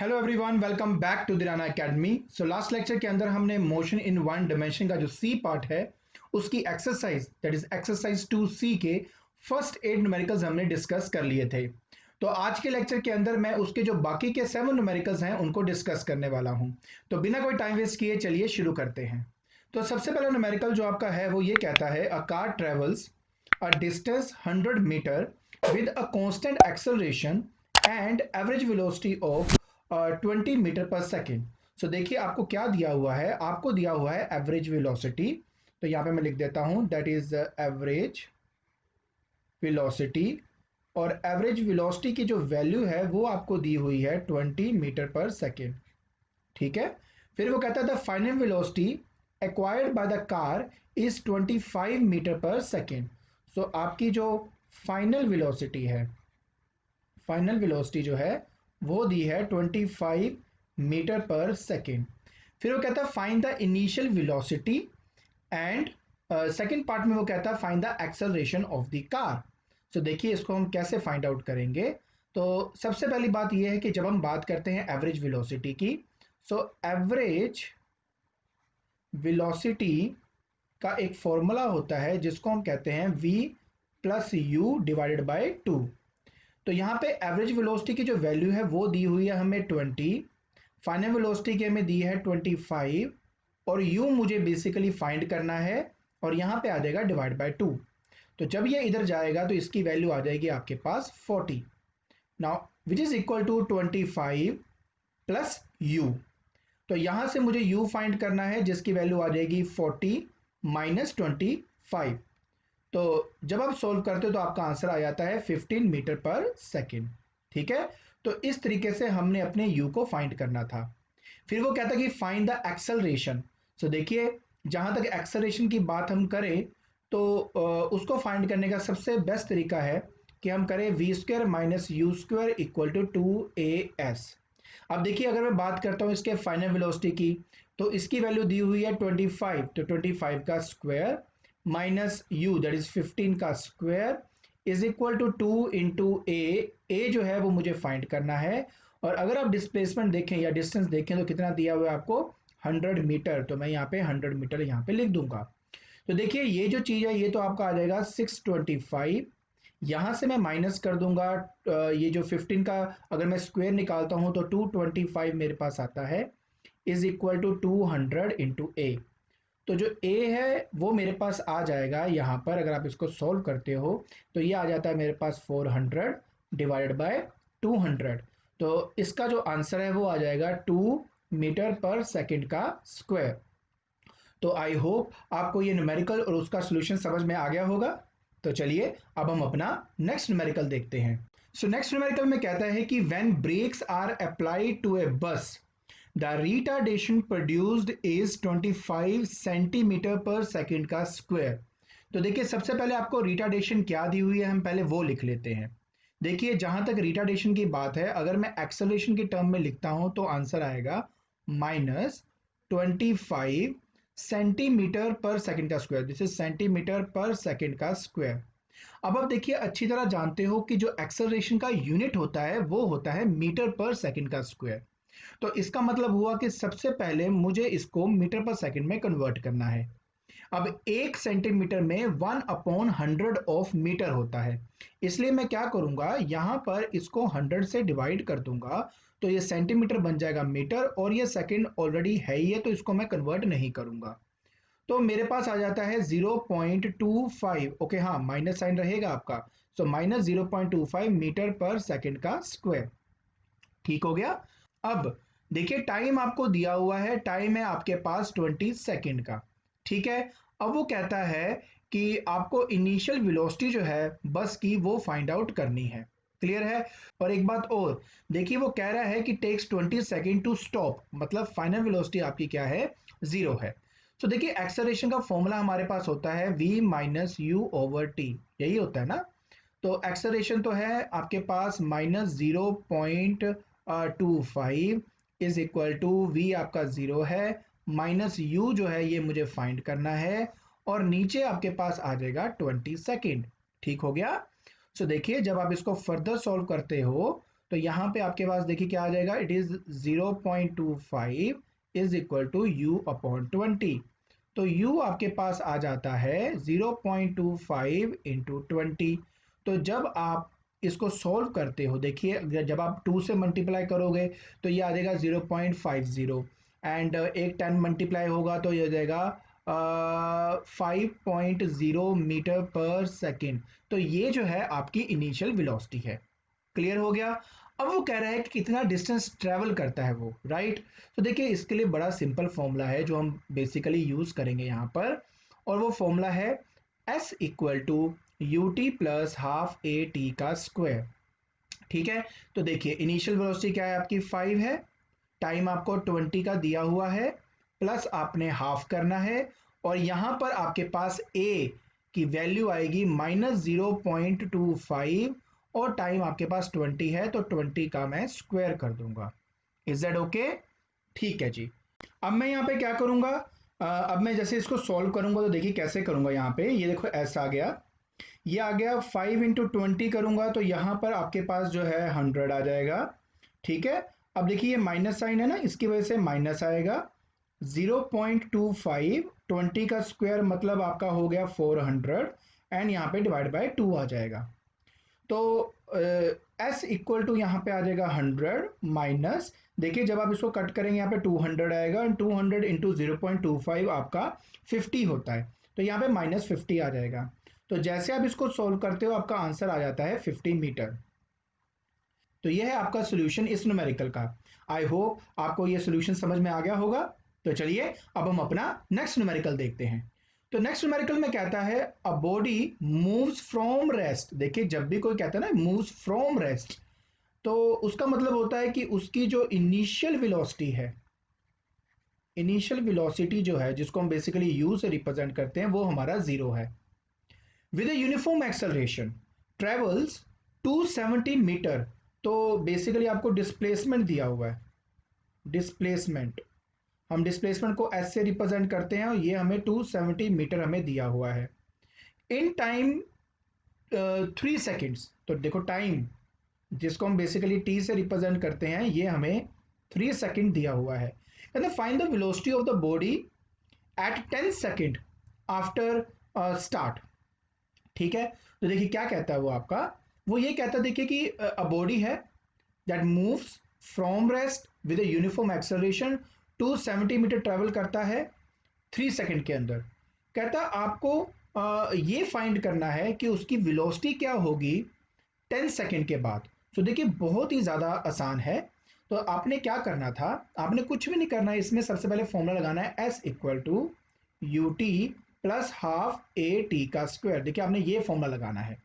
Hello everyone, welcome back to दिराना academy. So last lecture के अंदर हमने मोशन इन वन डायमेंशन का जो सी पार्ट है उसकी exercise that is exercise 2C के फर्स्ट 8 न्यूमेरिकल्स हमने डिस्कस कर लिए थे। तो आज के लेक्चर के अंदर मैं उसके जो बाकी के 7 न्यूमेरिकल्स हैं उनको डिस्कस करने वाला हूं। तो बिना कोई टाइम वेस्ट किए चलिए शुरू करते हैं। तो सबसे पहला न्यूमेरिकल जो आपका है वो ये कहता है a car travels a distance 100 metre with a constant acceleration and average velocity of 20 metre per second. So देखिए आपको क्या दिया हुआ है, आपको दिया हुआ है एवरेज वेलोसिटी। तो यहां पे मैं लिख देता हूं दैट इज एवरेज वेलोसिटी, और एवरेज वेलोसिटी की जो वैल्यू है वो आपको दी हुई है 20 मीटर पर सेकेंड। ठीक है। फिर वो कहता था final velocity acquired by the car is 25 metre per second. So आपकी जो फाइनल वेलोसिटी है, फाइनल वेलोसिटी जो है वो दी है 25 मीटर पर सेकेंड। फिर वो कहता है find the initial velocity and second part में वो कहता है find the acceleration of the car. So देखिए इसको हम कैसे फाइंड आउट करेंगे। तो सबसे पहली बात यह है कि जब हम बात करते हैं एवरेज वेलोसिटी की, सो एवरेज वेलोसिटी का एक फॉर्मूला होता है जिसको हम कहते हैं v plus you divided by 2। तो यहाँ पे एवरेज वेलोसिटी की जो वैल्यू है वो दी हुई है हमें 20, फाइनल वेलोसिटी की हमें दी है 25, और u मुझे बेसिकली फाइंड करना है, और यहाँ पे आ जाएगा डिवाइड बाय 2। तो जब ये इधर जाएगा तो इसकी वैल्यू आ जाएगी आपके पास 40, now which is equal to 25 plus u। तो यहां से मुझे u फाइंड करना है जिसकी वैल्यू आ जाएगी 40 माइनस 25। तो जब आप सोल्व करते हो तो आपका आंसर आ जाता है 15 मीटर पर सेकेंड। ठीक है। तो इस तरीके से हमने अपने u को फाइंड करना था। फिर वो कहता है कि फाइंड द एक्सेलरेशन। सो देखिए जहां तक एक्सेलरेशन की बात हम करें तो उसको फाइंड करने का सबसे बेस्ट तरीका है कि हम करें v square minus u square equal to 2as। अब देखिए अगर मैं बात करता हूं इसके फाइनल वेलोसिटी की, तो इसकी वैल्यू दी हुई है 25, तो 25 का square minus u that is 15 का square is equal to 2 into a जो है वो मुझे फाइंड करना है। और अगर आप डिस्प्लेसमेंट देखें या डिस्टेंस देखें तो कितना दिया हुआ है आपको 100 मीटर, तो मैं यहाँ पे 100 मीटर यहाँ पे लिख दूंगा। तो देखिए ये जो चीज है ये तो आपका आ जाएगा 625, यहां से मैं माइनस कर दूंगा ये जो 15 का अगर मैं स्क्वायर निकालता हूं तो 225 मेरे पास आता है इज इक्वल टू 200 इंटू ए। तो जो a है वो मेरे पास आ जाएगा यहाँ पर, अगर आप इसको सॉल्व करते हो तो ये आ जाता है मेरे पास 400 डिवाइडेड बाय 200। तो इसका जो आंसर है वो आ जाएगा 2 मीटर पर सेकंड का स्क्वायर। तो आई होप आपको ये न्यूमेरिकल और उसका सॉल्यूशन समझ में आ गया होगा। तो चलिए अब हम अपना नेक्स्ट न्यूमेरिकल देखते हैं। सो नेक्स्ट न्यूमेरिकल में कहता है कि when brakes are applied to a bus the retardation produced is 25 centimetre पर सेकेंड का स्क्वायर। तो देखिए सबसे पहले आपको रिटार्डेशन क्या दी हुई है हम पहले वो लिख लेते हैं। देखिए जहां तक रिटार्डेशन की बात है अगर मैं एक्सेलरेशन की टर्म में लिखता हूं तो आंसर आएगा -25 सेंटीमीटर पर सेकेंड का स्क्वायर, दिस इज सेंटीमीटर पर सेकेंड का स्क्वायर। अब आप देखिए अच्छी तरह जानते हो कि जो एक्सेलरेशन का यूनिट होता है वो होता है मीटर पर सेकेंड का स्क्वायर। तो इसका मतलब हुआ कि सबसे पहले मुझे इसको मीटर पर सेकंड में कन्वर्ट करना है। अब 1 सेंटीमीटर में 1/100 ऑफ मीटर होता है, इसलिए मैं क्या करूंगा यहां पर इसको 100 से डिवाइड कर दूंगा, तो ये सेंटीमीटर बन जाएगा मीटर, और ये सेकंड ऑलरेडी है ही है तो इसको मैं कन्वर्ट नहीं करूंगा। तो मेरे पास आ जाता है 0.25, ओके हाँ माइनस साइन रहेगा आपका, so minus 0.25 metre per second का स्क्वायर। ठीक हो गया। अब देखिए टाइम आपको दिया हुआ है, टाइम है आपके पास 20 सेकेंड का। ठीक है। अब वो कहता है कि आपको इनिशियल वेलोसिटी जो है बस की वो फाइंड आउट करनी है। क्लियर है। और एक बात और, देखिए वो कह रहा है कि टेक्स 20 सेकेंड टू स्टॉप, मतलब फाइनल वेलोसिटी आपकी क्या है, जीरो है। तो देखिए एक्सेलरेशन का फॉर्मूला हमारे पास होता है v minus u over T, यही होता है ना। तो एक्सेलरेशन तो है आपके पास -0.25 इज इक्वल टू वी आपका जीरो है, माइनस यू जो है ये मुझे फाइंड करना है, और नीचे आपके पास आ जाएगा 20 सेकेंड। ठीक हो गया। सो देखिए जब आप इसको फर्दर सॉल्व करते हो तो यहाँ पे आपके पास देखिए क्या आ जाएगा, it is 0.25 is equal to u upon 20। तो u आपके पास आ जाता है 0.25 इंटू 20। तो जब आप इसको सॉल्व करते हो, देखिए जब आप 2 से मल्टीप्लाई करोगे तो ये आ जाएगा 0.50, एंड एक 10 मल्टीप्लाई होगा तो ये आ जाएगा 5.0 मीटर पर सेकेंड। तो ये जो है आपकी इनिशियल वेलोसिटी है। क्लियर हो गया। अब वो कह रहा है कि कितना डिस्टेंस ट्रेवल करता है वो, राइट। तो देखिए इसके लिए बड़ा सिंपल फॉर्मूला है जो हम बेसिकली यूज करेंगे यहाँ पर, और वो फॉर्मूला है s equal to u t plus half a t का स्क्वायर। ठीक है। तो देखिए इनिशियल वेलोसिटी क्या है आपकी 5 है, टाइम आपको 20 का दिया हुआ है, प्लस आपने हाफ करना है, और यहां पर आपके पास a की वैल्यू आएगी -0.25, और टाइम आपके पास 20 है तो 20 का मैं स्क्वायर कर दूंगा। Is that okay? ठीक है जी। अब मैं यहाँ पे क्या करूंगा, अब मैं जैसे इसको सॉल्व करूंगा तो देखिए कैसे करूंगा। यहाँ पे ये देखो ऐसा आ गया, ये आ गया 5 इंटू 20 करूंगा तो यहाँ पर आपके पास जो है 100 आ जाएगा। ठीक है। अब देखिए ये माइनस साइन है ना, इसकी वजह से माइनस आएगा। 0.25 20 का स्क्वायर मतलब आपका हो गया 400, एंड यहाँ पे डिवाइड बाय 2 आ जाएगा। तो s इक्वल टू यहाँ पे आ जाएगा 100 माइनस, देखिए जब आप इसको कट करेंगे यहाँ पे 200 आएगा, 200 इंटू 0.25 आपका 50 होता है, तो यहाँ पे -50 आ जाएगा। तो जैसे आप इसको सोल्व करते हो आपका आंसर आ जाता है 50 मीटर। तो यह है आपका सोल्यूशन इस न्यूमेरिकल का। आई होप आपको यह सोल्यूशन समझ में आ गया होगा। तो चलिए अब हम अपना नेक्स्ट न्यूमेरिकल देखते हैं। तो नेक्स्ट न्यूमेरिकल में कहता है a body moves from rest. देखिए जब भी कोई कहता है ना मूव्स फ्रॉम रेस्ट, तो उसका मतलब होता है कि उसकी जो इनिशियल वेलोसिटी है, इनिशियल वेलोसिटी जो है जिसको हम बेसिकली यू से रिप्रेजेंट करते हैं वो हमारा जीरो है। With a uniform acceleration travels 270 metre. तो बेसिकली आपको डिस्प्लेसमेंट दिया हुआ है, डिस्प्लेसमेंट, हम डिस्प्लेसमेंट को एस से रिप्रेजेंट करते हैं और ये हमें 270 मीटर हमें दिया हुआ है इन टाइम 3 सेकेंड्स। तो देखो टाइम जिसको हम बेसिकली टी से रिप्रेजेंट करते हैं ये हमें 3 सेकेंड दिया हुआ है। कहते हैं find the velocity of the body at 10 second after start. ठीक है। तो देखिए क्या कहता है वो आपका, वो ये कहता है देखिए कि अ बॉडी है that moves from rest with a uniform acceleration 270 metre travel करता है 3 सेकेंड के अंदर। कहता आपको ये फाइंड करना है कि उसकी वेलोसिटी क्या होगी 10 सेकेंड के बाद। तो देखिए बहुत ही ज़्यादा आसान है। तो आपने क्या करना था, आपने कुछ भी नहीं करना है इसमें, सबसे पहले फॉर्मूला लगाना है S equal to u t plus half a t का स्क्वायर। देखिए आपने ये फॉर्मूला लगाना है,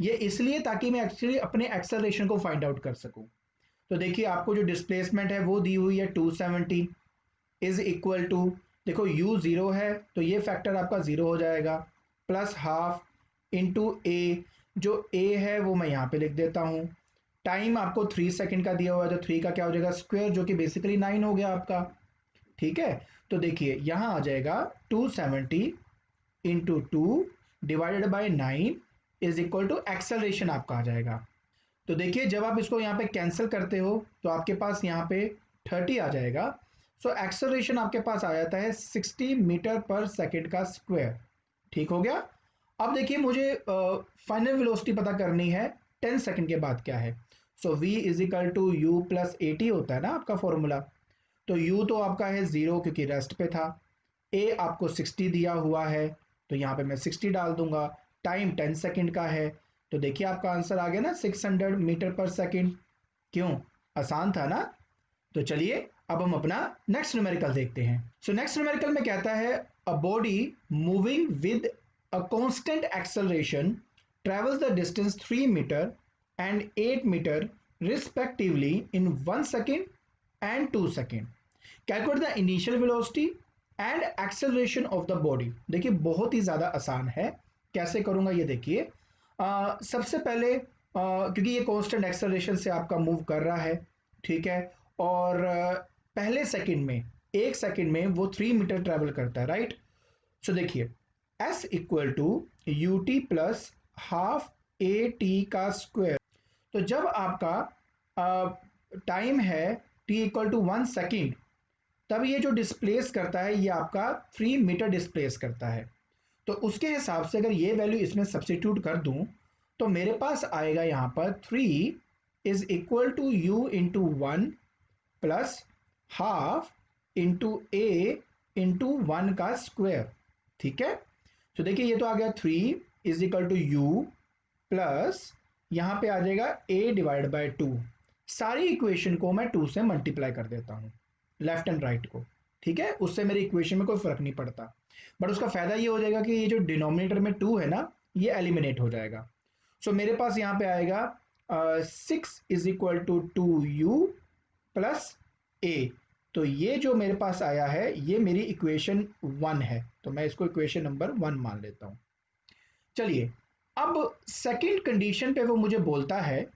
ये इसलिए ताकि मैं एक्चुअली अपने एक्सेलरेशन को फाइंड आउट कर सकूं। तो देखिए आपको जो डिस्प्लेसमेंट है वो दी हुई है 270 इज इक्वल टू, देखो u जीरो है तो ये फैक्टर आपका जीरो हो जाएगा, प्लस हाफ इंटू ए, जो a है वो मैं यहाँ पे लिख देता हूँ। टाइम आपको 3 सेकेंड का दिया हुआ है तो 3 का क्या हो जाएगा स्क्वायर, जो कि बेसिकली 9 हो गया आपका। ठीक है। तो देखिए यहाँ आ जाएगा 270 into 2 divided by 9 is equal to acceleration आपका आ जाएगा। तो देखिए जब आप इसको यहाँ पे कैंसिल करते हो तो आपके पास यहाँ पे 30 आ जाएगा। सो एक्सेलरेशन आपके पास आ जाता है 60 मीटर पर सेकेंड का स्क्वायर। ठीक हो गया। अब देखिए मुझे फाइनल वेलोसिटी पता करनी है 10 सेकेंड के बाद क्या है। So v is equal to u plus a t होता है ना आपका फॉर्मूला। तो u तो आपका है जीरो क्योंकि रेस्ट पे था, a आपको 60 दिया हुआ है तो यहाँ पे मैं 60 डाल दूंगा, टाइम 10 सेकेंड का है। तो देखिए आपका आंसर आ गया ना 600 मीटर पर सेकेंड। क्यों, आसान था ना। तो चलिए अब हम अपना नेक्स्ट न्यूमेरिकल देखते हैं। सो नेक्स्ट न्यूमेरिकल में कहता है a body moving with a constant acceleration travels the distance 3 metre and 8 metre respectively in 1 second and 2 second. Calculate the initial velocity and acceleration of the body. देखिए बहुत ही ज़्यादा आसान है, कैसे करूँगा ये देखिए। सबसे पहले क्योंकि ये कांस्टेंट एक्सेलरेशन से आपका मूव कर रहा है, ठीक है, और पहले सेकंड में 1 सेकंड में वो 3 मीटर ट्रेवल करता है, राइट। सो देखिए s equal to u t plus half a t का स्क्वायर। तो जब आपका टाइम है t इक्वल टू 1 सेकेंड, तब ये जो डिस्प्लेस करता है ये आपका 3 मीटर डिस्प्लेस करता है। तो उसके हिसाब से अगर ये वैल्यू इसमें सब्सिट्यूट कर दूं तो मेरे पास आएगा यहाँ पर 3 = u/1 plus half into a/1 का स्क्वायर। ठीक है, तो देखिए ये तो आ गया 3 = u प्लस यहाँ पे आ जाएगा a/2। सारी इक्वेशन को मैं 2 से मल्टीप्लाई कर देता हूँ, लेफ्ट एंड राइट को। ठीक है, उससे मेरी इक्वेशन में कोई फर्क नहीं पड़ता, बट उसका फायदा ये हो जाएगा कि ये जो डिनोमिनेटर में 2 है ना, ये एलिमिनेट हो जाएगा। सो मेरे पास यहाँ पे आएगा 6 = 2u प्लस ए। तो ये जो मेरे पास आया है ये मेरी इक्वेशन 1 है, तो मैं इसको इक्वेशन नंबर 1 मान लेता हूँ। चलिए, अब सेकंड कंडीशन पे वो मुझे बोलता है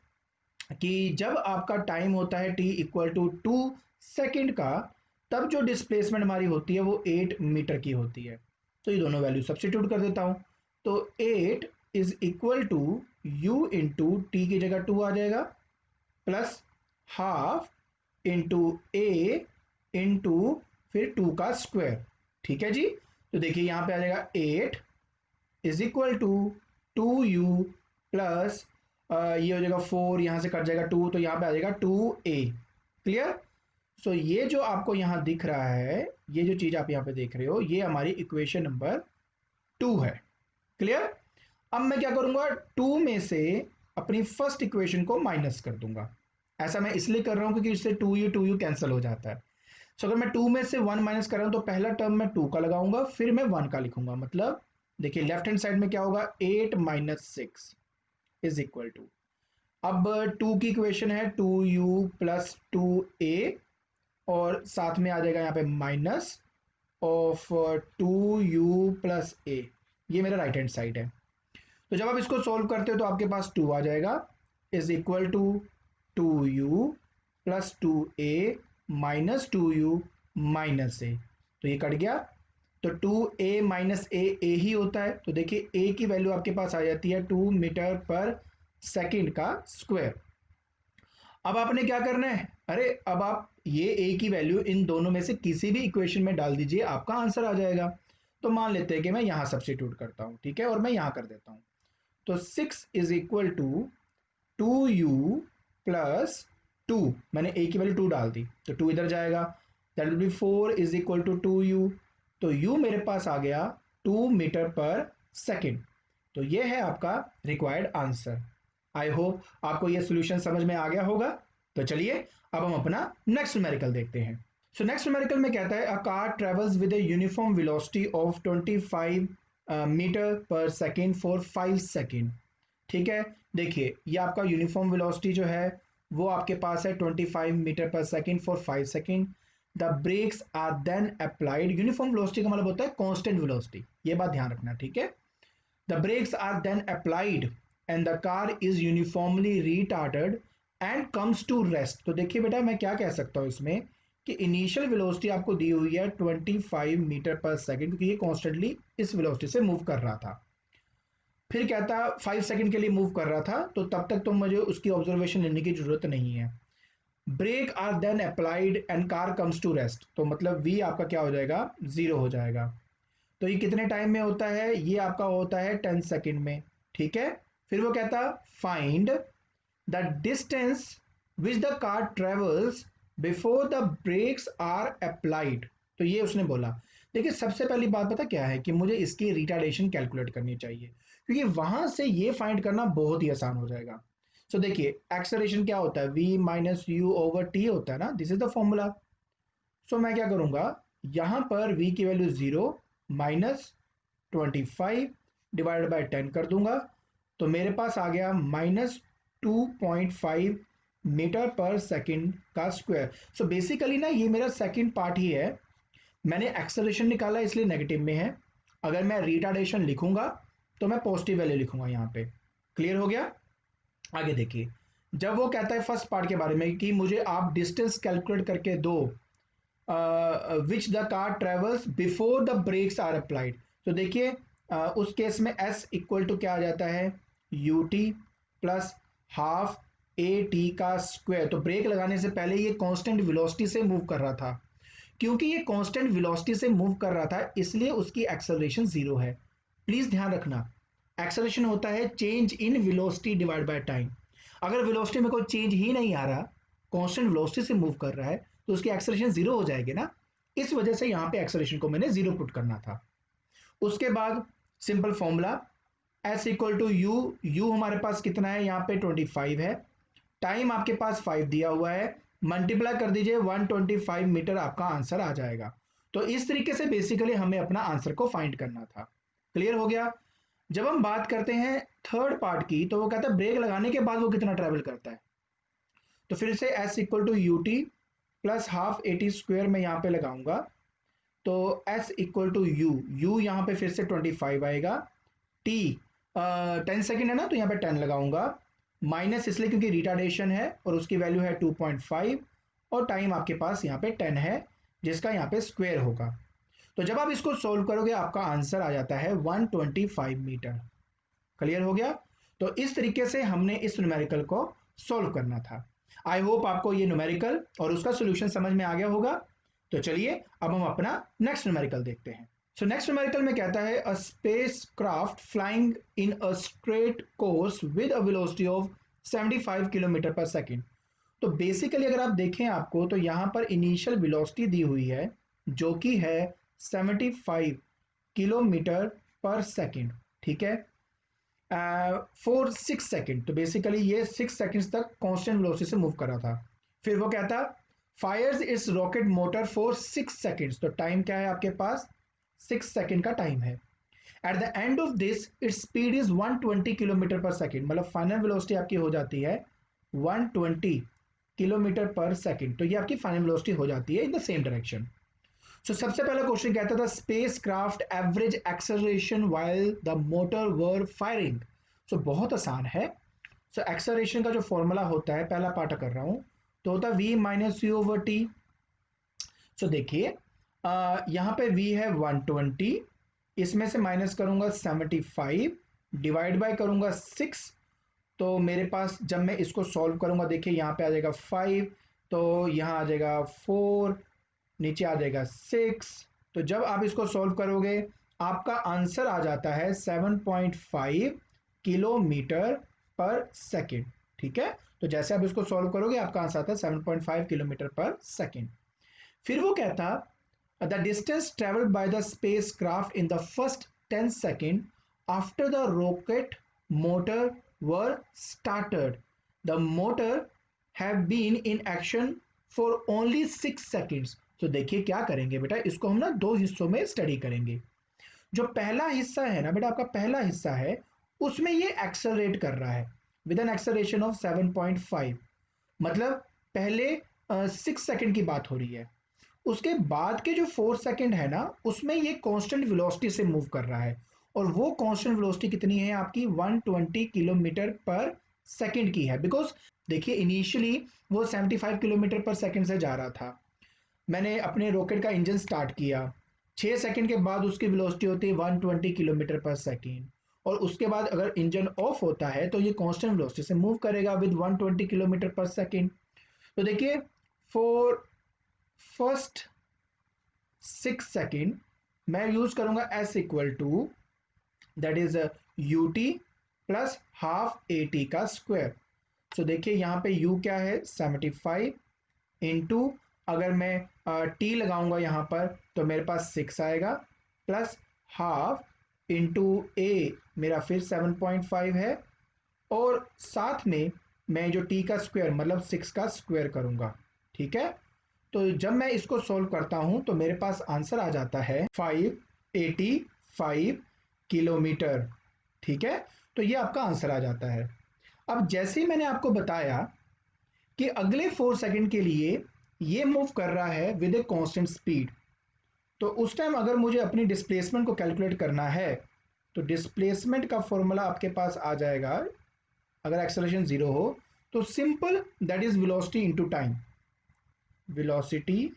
कि जब आपका टाइम होता है t इक्वल टू 2 सेकेंड का, तब जो डिस्प्लेसमेंट हमारी होती है वो 8 मीटर की होती है। तो ये दोनों वैल्यू सब्स्टिट्यूट कर देता हूँ। तो 8 is equal to u into t की जगह 2 आ जाएगा, plus half into a into फिर 2 का स्क्वायर। ठीक है जी, तो देखिए यहाँ पे आ जाएगा 8 is equal to 2u plus ये हो जाएगा 4, यहाँ से कट जाएगा 2, तो यहाँ पे आ जाएगा 2a। क्लियर? सो ये जो आपको यहाँ दिख रहा है, ये जो चीज आप यहाँ पे देख रहे हो, ये हमारी इक्वेशन नंबर 2 है। क्लियर? अब मैं क्या करूंगा, 2 में से अपनी फर्स्ट इक्वेशन को माइनस कर दूंगा। ऐसा मैं इसलिए कर रहा हूं क्योंकि इससे 2u कैंसिल हो जाता है। सो अगर मैं 2 में से 1 माइनस कर रहा हूं तो पहला टर्म मैं 2 का लगाऊंगा, फिर मैं 1 का लिखूंगा। मतलब देखिए लेफ्ट हैंड साइड में क्या होगा, 8 - 6 इज इक्वल टू, अब 2 की इक्वेशन है 2u प्लस 2a, और साथ में आ जाएगा यहाँ पे minus of 2u plus a। ये मेरा राइट हैंड साइड है। तो जब आप इसको सॉल्व करते हो तो आपके पास 2 आ जाएगा, is equal to 2u plus 2a minus 2u minus a। तो ये कट गया, तो 2a माइनस a ही होता है। तो देखिए a की वैल्यू आपके पास आ जाती है 2 मीटर पर सेकेंड का स्क्वायर। अब आपने क्या करना है, अरे अब आप ये a की वैल्यू इन दोनों में से किसी भी इक्वेशन में डाल दीजिए, आपका आंसर आ जाएगा। तो मान लेते हैं कि मैं यहां सब्स्टिट्यूट करता हूं, ठीक है, और मैं यहां कर देता हूं। तो 6 is equal to 2u plus 2, मैंने a की वैल्यू 2 डाल दी तो 2 इधर जाएगा, that will be 4 is equal to 2u। तो u मेरे पास आ गया 2 मीटर पर सेकेंड। तो ये है आपका रिक्वायर्ड आंसर। आई होप आपको ये सोल्यूशन समझ में आ गया होगा। तो चलिए अब हम अपना नेक्स्ट न्यूमेरिकल देखते हैं। सो नेक्स्ट न्यूमेरिकल में कहता है a car travels with a uniform velocity of 25 metre per second for 5 second. ठीक है, देखिए ये आपका यूनिफॉर्म वेलोसिटी जो है वो आपके पास है 25 metre per second for 5 second. The brakes are then applied, uniform velocity का मतलब होता है कांस्टेंट वेलोसिटी, ये बात ध्यान रखना। ठीक है, the brakes are then applied and the car is uniformly retarded and comes to rest। तो देखिए बेटा मैं क्या कह सकता हूँ इसमें कि इनिशियल वेलोसिटी आपको दी हुई है 25 मीटर पर सेकेंड, क्योंकि ये कॉन्स्टेंटली इस वेलोसिटी से मूव कर रहा था। फिर कहता 5 सेकेंड के लिए मूव कर रहा था, तो तब तक तो मुझे उसकी ऑब्जर्वेशन लेने की जरूरत नहीं है। Brake are then applied and car comes to rest, तो मतलब v आपका क्या हो जाएगा, 0 हो जाएगा। तो ये कितने टाइम में होता है, ये आपका होता है 10 सेकेंड में। ठीक है, फिर वो कहता find the distance which the car travels before the brakes are applied. तो ये उसने बोला। देखिए सबसे पहली बात पता क्या है कि मुझे इसकी रिटार्डेशन कैलकुलेट करनी चाहिए, क्योंकि वहां से ये फाइंड करना बहुत ही आसान हो जाएगा। सो देखिए एक्सेलरेशन क्या होता है, v minus u over t होता है ना, दिस इज द फॉर्मूला। सो मैं क्या करूंगा, यहां पर v की वैल्यू 0 माइनस 25 डिवाइडेड बाय 10 कर दूंगा, तो मेरे पास आ गया -2.5 मीटर पर सेकेंड का स्क्वायर। सो बेसिकली ना ये मेरा सेकेंड पार्ट ही है, मैंने एक्सेलरेशन निकाला इसलिए नेगेटिव में है। अगर मैं रिटार्डेशन लिखूंगा तो मैं पॉजिटिव वैल्यू लिखूंगा यहाँ पे। क्लियर हो गया? आगे देखिए, जब वो कहता है फर्स्ट पार्ट के बारे में कि मुझे आप डिस्टेंस कैलकुलेट करके दो which the car travels before the brakes are applied, तो देखिए उस केस में s इक्वल टू क्या आ जाता है, ut plus half a t का स्क्वायर। तो ब्रेक लगाने से पहले ये कांस्टेंट वेलोसिटी से मूव कर रहा था। क्योंकि ये कांस्टेंट वेलोसिटी से मूव कर रहा था इसलिए उसकी एक्सेलरेशन जीरो है। प्लीज ध्यान रखना, एक्सेलरेशन होता है change in velocity divide by time. अगर वेलोसिटी में कोई चेंज ही नहीं आ रहा, कांस्टेंट वेलोसिटी से मूव कर रहा है, तो उसकी एक्सेलरेशन जीरो हो जाएगी ना। इस वजह से यहां पे एक्सेलरेशन को मैंने जीरो पुट करना था। उसके बाद simple formula, S equal to u. U हमारे पास कितना है, यहाँ पे 25 है, टाइम आपके पास 5 दिया हुआ है, मल्टीप्लाई कर दीजिए 125 मीटर, आपका आंसर आ जाएगा। तो इस तरीके से बेसिकली हमें अपना आंसर को फाइंड करना था। क्लियर हो गया। जब हम बात करते हैं थर्ड पार्ट की, तो वो कहता है ब्रेक लगाने के बाद वो कितना ट्रेवल करता है। तो फिर से S equal to u t plus half a t square में यहाँ पे लगाऊंगा। तो S equal to u, u यहाँ पे फिर से 25 आएगा, टी 10 सेकेंड है ना, तो यहाँ पे 10 लगाऊंगा, माइनस इसलिए क्योंकि रिटार्डेशन है और उसकी वैल्यू है 2.5, और टाइम आपके पास यहाँ पे 10 है जिसका यहाँ पे स्क्वायर होगा। तो जब आप इसको सोल्व करोगे आपका आंसर आ जाता है 125 मीटर। क्लियर हो गया। तो इस तरीके से हमने इस न्यूमेरिकल को सोल्व करना था। आई होप आपको ये न्यूमेरिकल और उसका सोल्यूशन समझ में आ गया होगा। तो चलिए अब हम अपना नेक्स्ट न्यूमेरिकल देखते हैं। सो नेक्स्ट न्यूमेरिकल में कहता है a space craft flying in a straight course with a velocity of 75 kilometre per second. तो बेसिकली अगर आप देखें आपको, तो यहाँ पर इनिशियल वेलोसिटी दी हुई है जो कि है 75 किलोमीटर पर सेकेंड, ठीक है, फॉर 6 सेकेंड। तो बेसिकली ये 6 सेकेंड्स तक कांस्टेंट वेलोसिटी से मूव कर रहा था। फिर वो कहता fires its rocket motor for 6 seconds. तो टाइम क्या है आपके पास, 6 सेकेंड का टाइम है। At the end of this its speed is 120 kilometre per second, मतलब फाइनल वेलोसिटी आपकी हो जाती है 120 किलोमीटर पर सेकेंड। तो ये आपकी फाइनल वेलोसिटी हो जाती है in the same direction. So सबसे पहला क्वेश्चन कहता था spacecraft average acceleration while the motor were firing. So बहुत आसान है। सो एक्सेलरेशन का जो फॉर्मूला होता है, पहला पार्ट कर रहा हूं, तो होता है v minus u over t. So देखिए यहाँ पे v है 120, इसमें से माइनस करूंगा 75, डिवाइड बाय करूंगा 6। तो मेरे पास जब मैं इसको सॉल्व करूंगा, देखिए यहाँ पे आ जाएगा 5, तो यहाँ आ जाएगा 4, नीचे आ जाएगा 6। तो जब आप इसको सॉल्व करोगे आपका आंसर आ जाता है 7.5 किलोमीटर पर सेकेंड, ठीक है। तो जैसे आप इसको सॉल्व करोगे आपका आंसर आता है 7.5 किलोमीटर पर सेकेंड। फिर वो कहता the distance travelled by the spacecraft in the first 10 second after the rocket motor were started, the motor have been in action for only 6 seconds. तो देखिए क्या करेंगे बेटा, इसको हम ना दो हिस्सों में स्टडी करेंगे। जो पहला हिस्सा है ना बेटा, आपका पहला हिस्सा है, उसमें ये एक्सेलरेट कर रहा है विद एन एक्सेलरेशन ऑफ 7.5, मतलब पहले 6 सेकेंड की बात हो रही है। उसके बाद के जो 4 सेकेंड है ना, उसमें ये कांस्टेंट वेलोसिटी से मूव कर रहा है, और वो कांस्टेंट वेलोसिटी कितनी है आपकी, 120 किलोमीटर पर सेकेंड की है। बिकॉज देखिए इनिशियली वो 75 किलोमीटर पर सेकेंड से जा रहा था, मैंने अपने रॉकेट का इंजन स्टार्ट किया, 6 सेकेंड के बाद उसकी वेलोसिटी होती है 120 किलोमीटर पर सेकेंड, और उसके बाद अगर इंजन ऑफ होता है तो ये कांस्टेंट वेलोसिटी से मूव करेगा विद 120 किलोमीटर पर सेकेंड। तो देखिए फॉर फर्स्ट 6 सेकेंड मैं यूज करूंगा S equal to, that is u t plus half a t का स्क्वायर। सो देखिए यहाँ पे u क्या है 75 इंटू, अगर मैं टी लगाऊंगा यहाँ पर तो मेरे पास 6 आएगा, प्लस हाफ इंटू ए मेरा फिर 7.5 है, और साथ में मैं जो टी का स्क्वायर मतलब 6 का स्क्वायर करूंगा, ठीक है। तो जब मैं इसको सोल्व करता हूं तो मेरे पास आंसर आ जाता है 585 किलोमीटर, ठीक है। तो ये आपका आंसर आ जाता है। अब जैसे ही मैंने आपको बताया कि अगले 4 सेकेंड के लिए ये मूव कर रहा है विद ए कांस्टेंट स्पीड, तो उस टाइम अगर मुझे अपनी डिस्प्लेसमेंट को कैलकुलेट करना है तो डिस्प्लेसमेंट का फॉर्मूला आपके पास आ जाएगा, अगर एक्सेलरेशन जीरो हो तो simple, that is velocity into time, velocity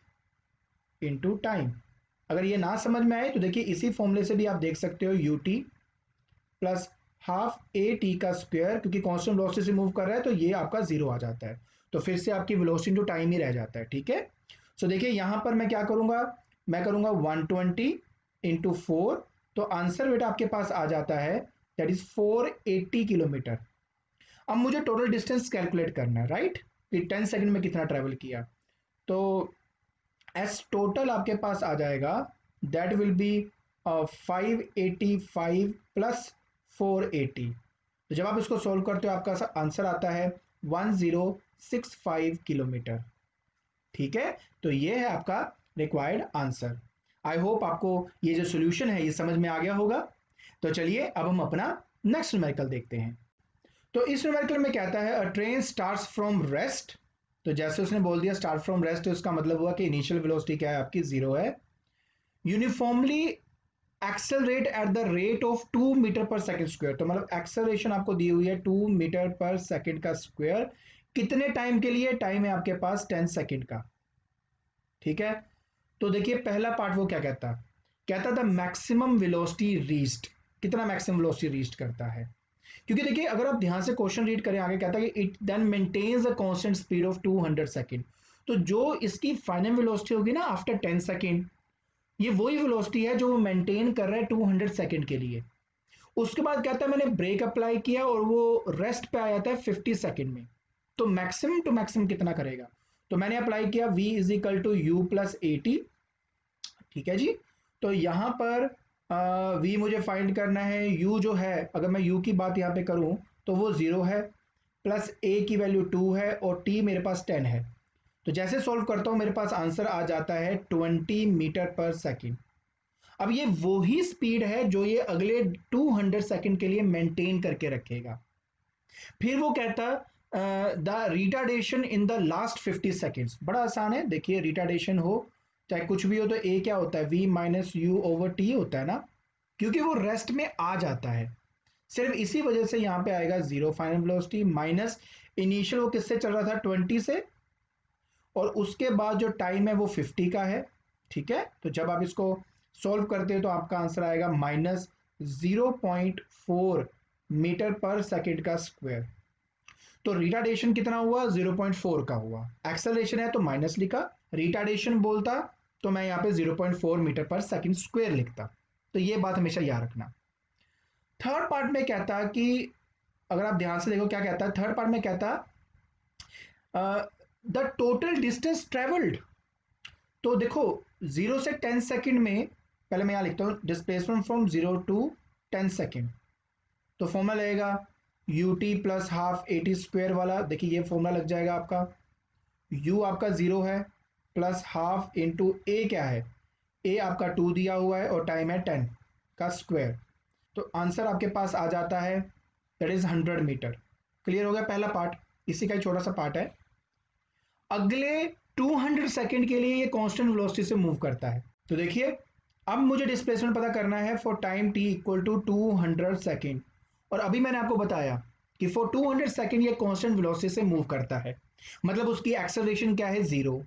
into time. अगर ये ना समझ में आए तो देखिए इसी फॉर्मूले से भी आप देख सकते हो, you t plus half a t का स्क्वायर, क्योंकि कांस्टेंट वेलोसिटी से मूव कर रहा है तो ये आपका जीरो आ जाता है, तो फिर से आपकी वेलोसिटी इनटू टाइम ही रह जाता है। ठीक है, सो देखिए यहां पर मैं क्या करूंगा, मैं करूंगा 120 इंटू 4, तो आंसर बेटा आपके पास आ जाता है दैट इज 480 किलोमीटर। अब मुझे टोटल डिस्टेंस कैलकुलेट करना है, राइट, कि 10 सेकंड में कितना ट्रेवल किया, तो एस टोटल आपके पास आ जाएगा दैट विल बी 585 प्लस 480। तो जब आप इसको सोल्व करते हो आपका आंसर आता है 1065 किलोमीटर। ठीक है, तो ये है आपका रिक्वायर्ड आंसर। आई होप आपको ये जो सोल्यूशन है ये समझ में आ गया होगा। तो चलिए अब हम अपना नेक्स्ट न्यूमेरिकल देखते हैं। तो इस न्यूमेरिकल में कहता है अ ट्रेन स्टार्ट्स फ्रॉम रेस्ट, तो जैसे उसने बोल दिया स्टार्ट फ्रॉम रेस्ट, तो इसका मतलब हुआ कि इनिशियल वेलोसिटी क्या है आपकी, जीरो है। Uniformly accelerate at the rate of 2 metre per second square, तो मतलब एक्सेलरेशन आपको दी हुई है 2 मीटर पर सेकंड का स्क्वायर, कितने टाइम के लिए, टाइम है आपके पास 10 सेकंड का। ठीक है, तो देखिए पहला पार्ट वो क्या कहता, कहता था मैक्सिमम वेलोसिटी रीच्ड, कितना मैक्सिमम वेलोसिटी रीच्ड करता है, क्योंकि देखिए अगर आप ध्यान से क्वेश्चन रीड करें आगे कहता है कि it then maintains a constant speed of 200 second, तो जो इसकी फाइनल वेलोसिटी होगी ना आफ्टर 10 सेकंड, ये वही वेलोसिटी है जो वो मेंटेन कर रहा है 200 सेकंड के लिए। उसके बाद कहता है मैंने ब्रेक अप्लाई किया और वो रेस्ट पे आ जाता है 50 सेकंड में, तो मैक्सिमम टू मैक्सिमम कितना करेगा, तो मैंने अप्लाई किया v is equal to u plus a t. ठीक है जी, तो यहां पर v मुझे फाइंड करना है, u जो है अगर मैं u की बात यहां पे करूं तो वो जीरो है, प्लस a की वैल्यू 2 है और t मेरे पास 10 है। तो जैसे सॉल्व करता हूं मेरे पास आंसर आ जाता है 20 मीटर पर सेकंड। अब ये वही स्पीड है जो ये अगले 200 सेकंड के लिए मेंटेन करके रखेगा। फिर वो कहता the retardation in the last 50 seconds, बड़ा आसान है, देखिए रिटार्डेशन हो चाहे कुछ भी हो तो ए क्या होता है, v minus u over t होता है ना, क्योंकि वो रेस्ट में आ जाता है, सिर्फ इसी वजह से यहाँ पे आएगा zero final velocity minus initial वो किससे चल रहा था 20 से, और उसके बाद जो टाइम है वो 50 का है। ठीक है, तो जब आप इसको सॉल्व करते हो तो आपका आंसर आएगा माइनस 0.4 मीटर पर सेकेंड का स्क्वायर। तो रिटार्डेशन कितना हुआ, 0.4 का हुआ, एक्सेलरेशन है तो माइनस लिखा, रिटार्डेशन बोलता तो मैं यहाँ पे 0.4 मीटर पर सेकंड स्क्वायर लिखता। तो ये बात हमेशा याद रखना। थर्ड पार्ट में कहता कि अगर आप ध्यान से देखो क्या कहता है, थर्ड पार्ट में कहता द टोटल डिस्टेंस ट्रेवल्ड, तो देखो 0 से 10 सेकंड में, पहले मैं यहाँ लिखता हूँ डिस्प्लेसमेंट फ्रॉम 0 टू 10 सेकंड, तो फॉर्मूला लगेगा you t plus half a T square वाला, देखिए ये फॉर्मूला लग जाएगा आपका, u आपका जीरो है प्लस हाफ इंटू ए क्या है, ए आपका 2 दिया हुआ है और टाइम है 10 का स्क्वायर, तो आंसर आपके पास आ जाता है दैट इज 100 मीटर। क्लियर हो गया पहला पार्ट, इसी का एक छोटा सा पार्ट है। अगले 200 सेकंड के लिए ये कांस्टेंट वेलोसिटी से मूव करता है, तो देखिए अब मुझे डिस्प्लेसमेंट पता करना है for time t equal to 200 second, और अभी मैंने आपको बताया कि फॉर 200 सेकंड ये कांस्टेंट वेलोसिटी से मूव करता है, मतलब उसकी एक्सेलरेशन क्या है, जीरो।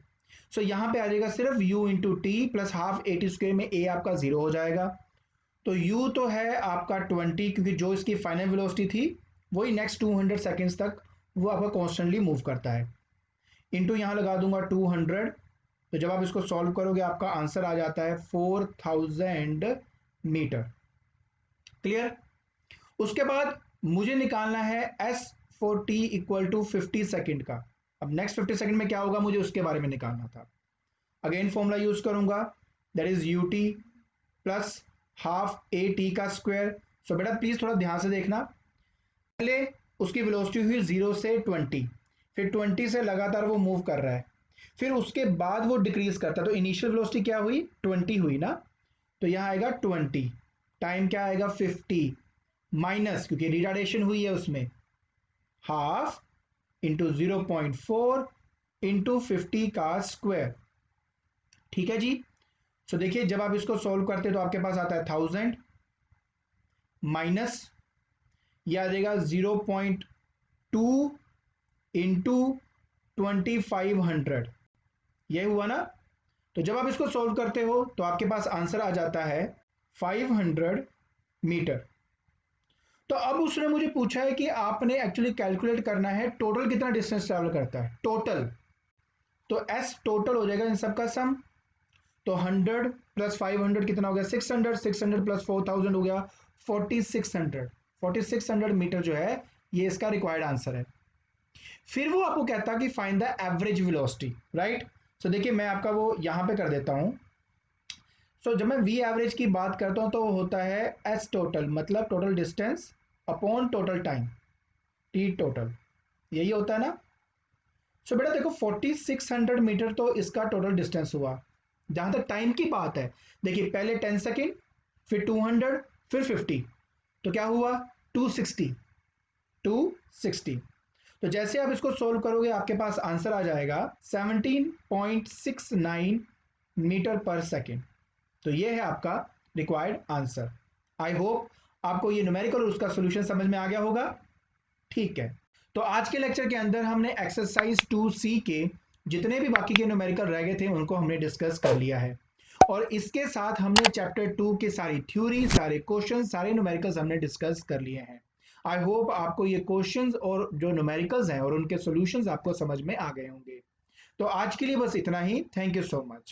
सो यहां पे आ जाएगा सिर्फ u into T plus half a T square में a आपका जीरो हो जाएगा, तो u तो है आपका 20, क्योंकि जो इसकी फाइनल वेलोसिटी थी वही नेक्स्ट 200 सेकंड्स तक वो आपका कॉन्स्टेंटली मूव करता है, इंटू यहाँ लगा दूंगा 200, तो जब आप इसको सॉल्व करोगे आपका आंसर आ जाता है 4000 मीटर। क्लियर, उसके बाद मुझे निकालना है S for t equal to 50 second का। अब नेक्स्ट 50 सेकंड में क्या होगा मुझे उसके बारे में निकालना था, अगेन फॉर्मूला यूज करूंगा that is u t plus half a t का स्क्वायर। सो बेटा प्लीज थोड़ा ध्यान से देखना, पहले उसकी वेलोसिटी हुई 0 से 20, फिर 20 से लगातार वो मूव कर रहा है, फिर उसके बाद वो डिक्रीज करता है, तो इनिशियल वेलोसिटी क्या हुई 20 हुई ना, तो यहाँ आएगा 20, टाइम क्या आएगा 50 माइनस, क्योंकि रिटार्डेशन हुई है उसमें, हाफ इंटू 0.4 इंटू 50 का स्क्वायर। ठीक है जी, सो देखिए जब आप इसको सॉल्व करते हैं तो आपके पास आता है 1000 माइनस ये आ जाएगा 0.2 इंटू 2500, यही हुआ ना, तो जब आप इसको सॉल्व करते हो तो आपके पास आंसर आ जाता है 500 मीटर। तो अब उसने मुझे पूछा है कि आपने एक्चुअली कैलकुलेट करना है टोटल कितना डिस्टेंस ट्रैवल करता है, टोटल। तो एस टोटल हो जाएगा इन सबका सम। तो 100 प्लस 500 कितना हो गया, 600, 600 प्लस 4000 हो गया 4600। 4600 मीटर जो है ये इसका रिक्वायर्ड आंसर है। फिर वो आपको कहता है कि find the average velocity, right. So देखिए मैं आपका वो यहां पे कर देता हूं। सो जब मैं वी एवरेज की बात करता हूं तो वो होता है एस टोटल, मतलब total distance upon total time, T total, यही होता है ना। सो बेटा देखो 4600 मीटर तो इसका टोटल डिस्टेंस हुआ। जहां तक टाइम की बात है, देखिए पहले 10 सेकेंड, फिर 200, फिर 50, तो क्या हुआ 260। 260। तो जैसे आप इसको सोल्व करोगे आपके पास आंसर आ जाएगा 17.69 मीटर पर सेकेंड। तो ये है आपका रिक्वायर्ड आंसर। आई होप आपको ये न्यूमेरिकल और उसका सोल्यूशन समझ में आ गया होगा। ठीक है, तो आज के लेक्चर के अंदर हमने एक्सरसाइज 2C के जितने भी बाकी के न्यूमेरिकल रह गए थे उनको हमने डिस्कस कर लिया है, और इसके साथ हमने चैप्टर 2 के सारी थ्योरी, सारे क्वेश्चन, सारे न्यूमेरिकल्स हमने डिस्कस कर लिए हैं। आई होप आपको ये क्वेश्चंस और जो न्यूमेरिकल्स हैं और उनके सॉल्यूशंस आपको समझ में आ गए होंगे। तो आज के लिए बस इतना ही। Thank you so much.